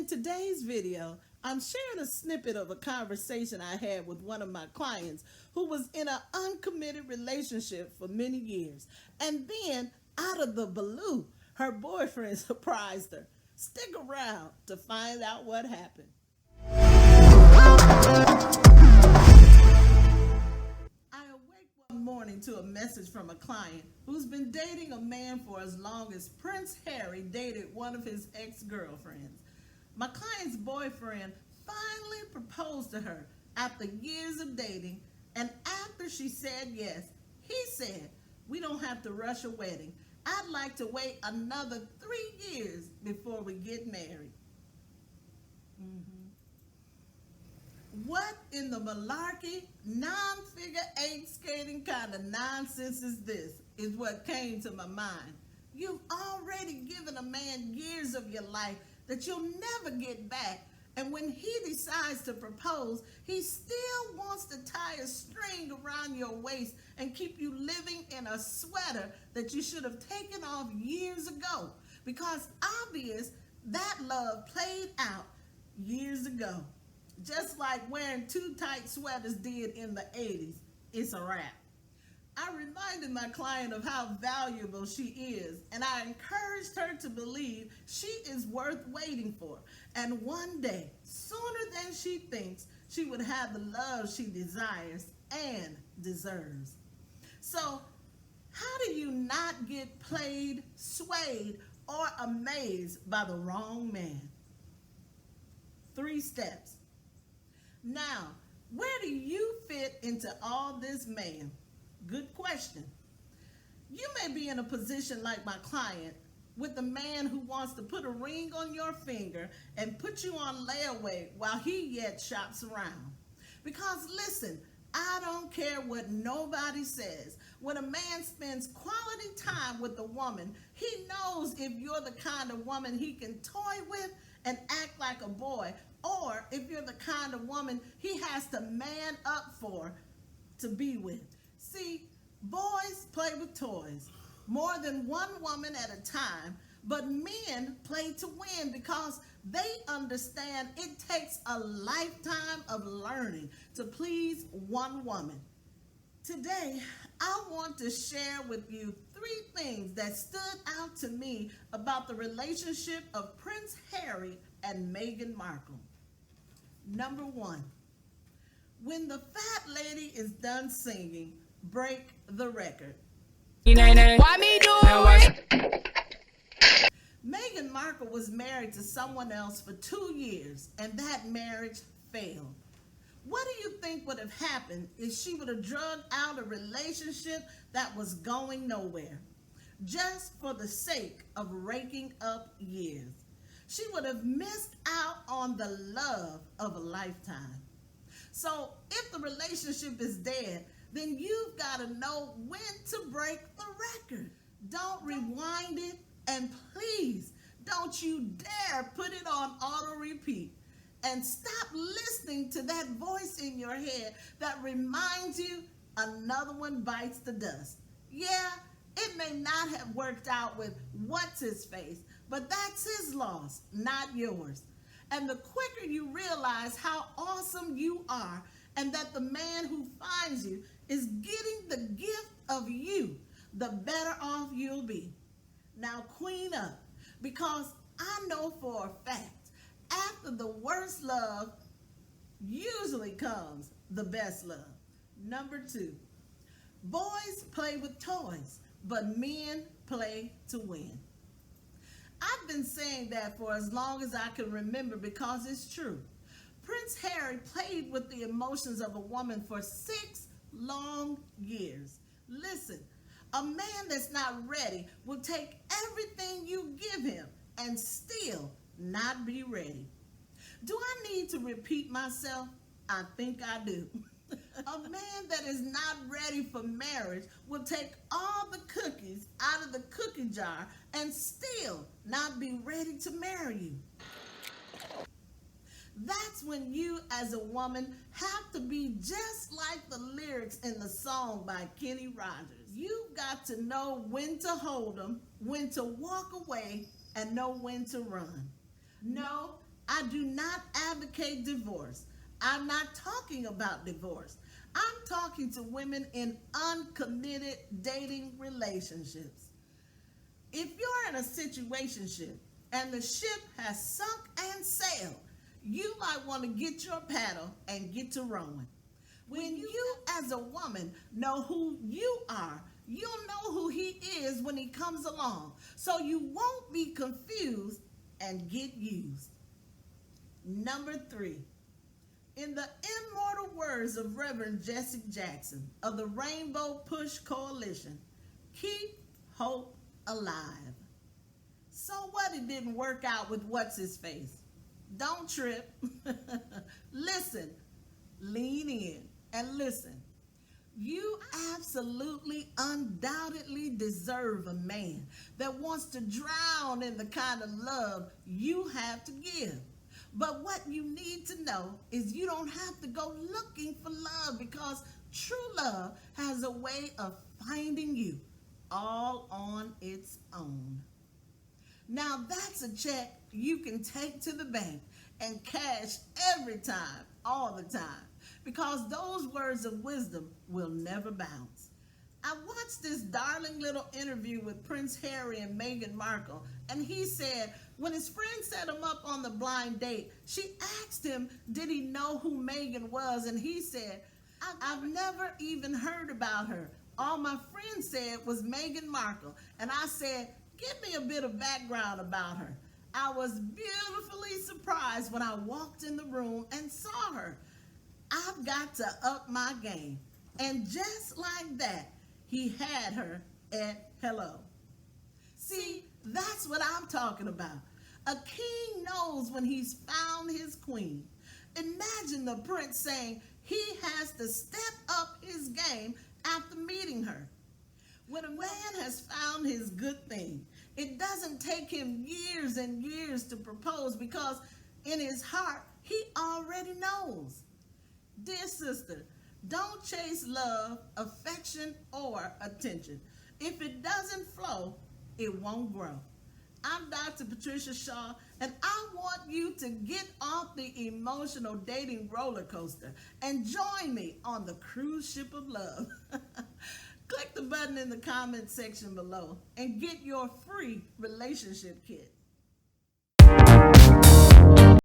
In today's video, I'm sharing a snippet of a conversation I had with one of my clients who was in an uncommitted relationship for many years. And then, out of the blue, her boyfriend surprised her. Stick around to find out what happened. I awake one morning to a message from a client who's been dating a man for as long as Prince Harry dated one of his ex-girlfriends. My client's boyfriend finally proposed to her after years of dating, and after she said yes, he said, "We don't have to rush a wedding. I'd like to wait another 3 years before we get married." What in the malarkey, non-figure eight skating kind of nonsense is this, is what came to my mind. You've already given a man years of your life that you'll never get back, and when he decides to propose, he still wants to tie a string around your waist and keep you living in a sweater that you should have taken off years ago, because obvious that love played out years ago. Just like wearing too tight sweaters did in the 80s, it's a wrap. I reminded my client of how valuable she is, and I encouraged her to believe she is worth waiting for. And one day, sooner than she thinks, she would have the love she desires and deserves. So, how do you not get played, swayed, or amazed by the wrong man? 3 steps. Now, where do you fit into all this, man? Good question. You may be in a position like my client with a man who wants to put a ring on your finger and put you on layaway while he yet shops around. Because listen, I don't care what nobody says. When a man spends quality time with a woman, he knows if you're the kind of woman he can toy with and act like a boy, or if you're the kind of woman he has to man up for to be with. See, boys play with toys, more than one woman at a time, but men play to win because they understand it takes a lifetime of learning to please one woman. Today, I want to share with you 3 things that stood out to me about the relationship of Prince Harry and Meghan Markle. Number 1, when the fat lady is done singing, break the record. Why me do it? Meghan Markle was married to someone else for 2 years, and that marriage failed. What do you think would have happened if she would have drugged out a relationship that was going nowhere, just for the sake of raking up years? She would have missed out on the love of a lifetime. So if the relationship is dead, then you've got to know when to break the record. Don't rewind it, and please don't you dare put it on auto repeat. And stop listening to that voice in your head that reminds you another one bites the dust. Yeah, it may not have worked out with what's his face, but that's his loss, not yours. And the quicker you realize how awesome you are and that the man who finds you is getting the gift of you, the better off you'll be. Now queen up, because I know for a fact, after the worst love usually comes the best love. Number 2, boys play with toys, but men play to win. I've been saying that for as long as I can remember because it's true. Prince Harry played with the emotions of a woman for 6 long years. Listen, a man that's not ready will take everything you give him and still not be ready. Do I need to repeat myself? I think I do. A man that is not ready for marriage will take all the cookies out of the cookie jar and still not be ready to marry you. That's when you as a woman have to be just like the lyrics in the song by Kenny Rogers. You've got to know when to hold them, when to walk away, and know when to run. No, I do not advocate divorce. I'm not talking about divorce. I'm talking to women in uncommitted dating relationships. If you're in a situationship and the ship has sunk and sailed, you might want to get your paddle and get to rowing. When you, as a woman, know who you are, you'll know who he is when he comes along. So you won't be confused and get used. Number 3. In the immortal words of Reverend Jesse Jackson of the Rainbow Push Coalition, keep hope alive. So what, it didn't work out with what's his face? Don't trip. Listen, lean in and listen. You absolutely, undoubtedly deserve a man that wants to drown in the kind of love you have to give. But what you need to know is you don't have to go looking for love, because true love has a way of finding you all on its own. Now that's a check you can take to the bank and cash every time, all the time, because those words of wisdom will never bounce. I watched this darling little interview with Prince Harry and Meghan Markle, and he said when his friend set him up on the blind date, she asked him, did he know who Meghan was? And he said, I've never even heard about her. All my friend said was Meghan Markle. And I said, give me a bit of background about her. I was beautifully surprised when I walked in the room and saw her. I've got to up my game. And just like that, he had her at hello. See, that's what I'm talking about. A king knows when he's found his queen. Imagine the prince saying he has to step up his game after meeting her. When a man has found his good thing, it doesn't take him years and years to propose, because in his heart, he already knows. Dear sister, don't chase love, affection, or attention. If it doesn't flow, it won't grow. I'm Dr. Patricia Shaw, and I want you to get off the emotional dating roller coaster and join me on the cruise ship of love. Click the button in the comment section below and get your free relationship kit.